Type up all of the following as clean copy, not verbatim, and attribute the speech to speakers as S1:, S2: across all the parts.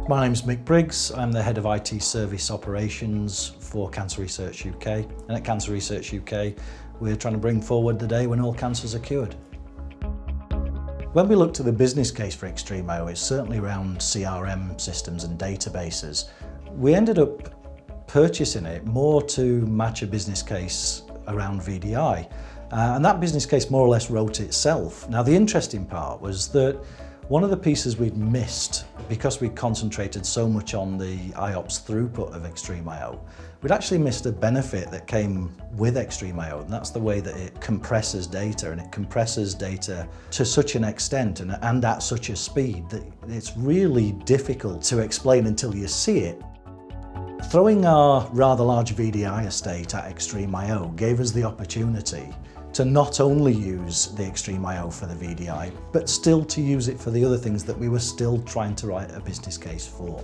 S1: My name's Mick Briggs. I'm the Head of IT Service Operations for Cancer Research UK. And at Cancer Research UK, we're trying to bring forward the day when all cancers are cured. When we looked at the business case for XtremIO, it's certainly around CRM systems and databases. We ended up purchasing it more to match a business case around VDI. And that business case more or less wrote itself. Now, the interesting part was that one of the pieces we'd missed, because we concentrated so much on the IOPS throughput of XtremIO, we'd actually missed a benefit that came with XtremIO, and that's the way that it compresses data, and it compresses data to such an extent and at such a speed that it's really difficult to explain until you see it. Throwing our rather large VDI estate at XtremIO gave us the opportunity to not only use the XtremIO for the VDI, but still to use it for the other things that we were still trying to write a business case for.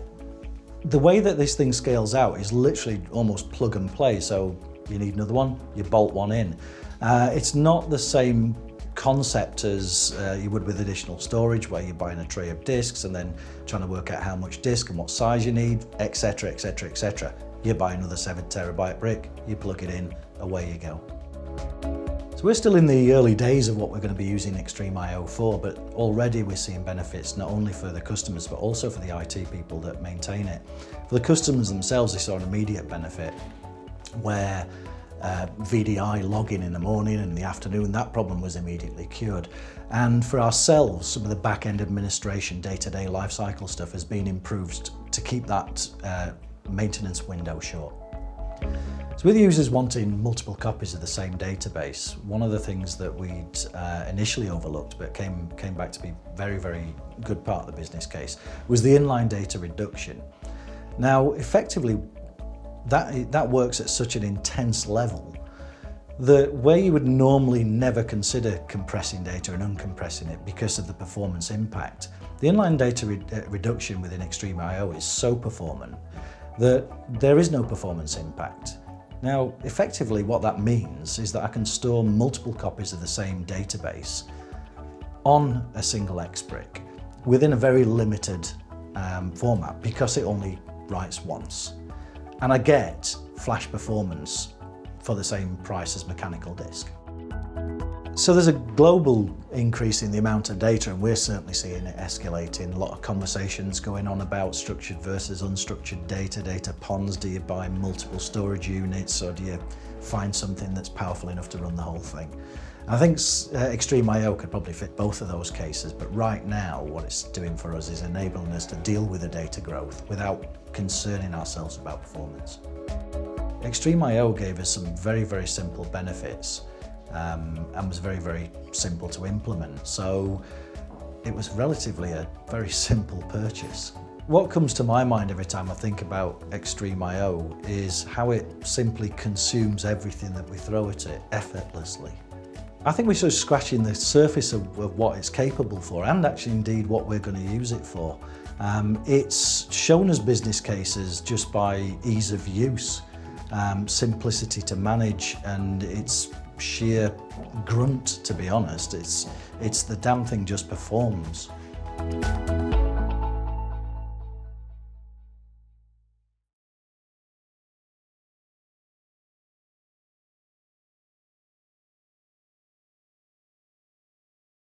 S1: The way that this thing scales out is literally almost plug and play, so you need another one, you bolt one in. It's not the same concept as you would with additional storage, where you're buying a tray of disks and then trying to work out how much disk and what size you need, etc, etc, etc. You buy another 7 terabyte brick, you plug it in, away you go. So we're still in the early days of what we're going to be using XtremIO for, but already we're seeing benefits not only for the customers but also for the IT people that maintain it. For the customers themselves, they saw an immediate benefit where VDI login in the morning and in the afternoon, that problem was immediately cured. And for ourselves, some of the back-end administration, day-to-day lifecycle stuff has been improved to keep that maintenance window short. So with users wanting multiple copies of the same database, one of the things that we'd initially overlooked but came back to be very, very good part of the business case was the inline data reduction. Now, effectively, that works at such an intense level that where you would normally never consider compressing data and uncompressing it because of the performance impact, the inline data reduction within XtremIO is so performant that there is no performance impact. Now, effectively what that means is that I can store multiple copies of the same database on a single XBrick within a very limited format because it only writes once. And I get flash performance for the same price as mechanical disk. So there's a global increase in the amount of data, and we're certainly seeing it escalating. A lot of conversations going on about structured versus unstructured data ponds. Do you buy multiple storage units, or do you find something that's powerful enough to run the whole thing? I think XtremIO could probably fit both of those cases, but right now what it's doing for us is enabling us to deal with the data growth without concerning ourselves about performance. XtremIO gave us some very, very simple benefits and was very, very simple to implement. So it was relatively a very simple purchase. What comes to my mind every time I think about XtremIO is how it simply consumes everything that we throw at it effortlessly. I think we're sort of scratching the surface of what it's capable for, and actually indeed what we're going to use it for. It's shown us business cases just by ease of use, simplicity to manage, and it's sheer grunt, to be honest. It's the damn thing just performs.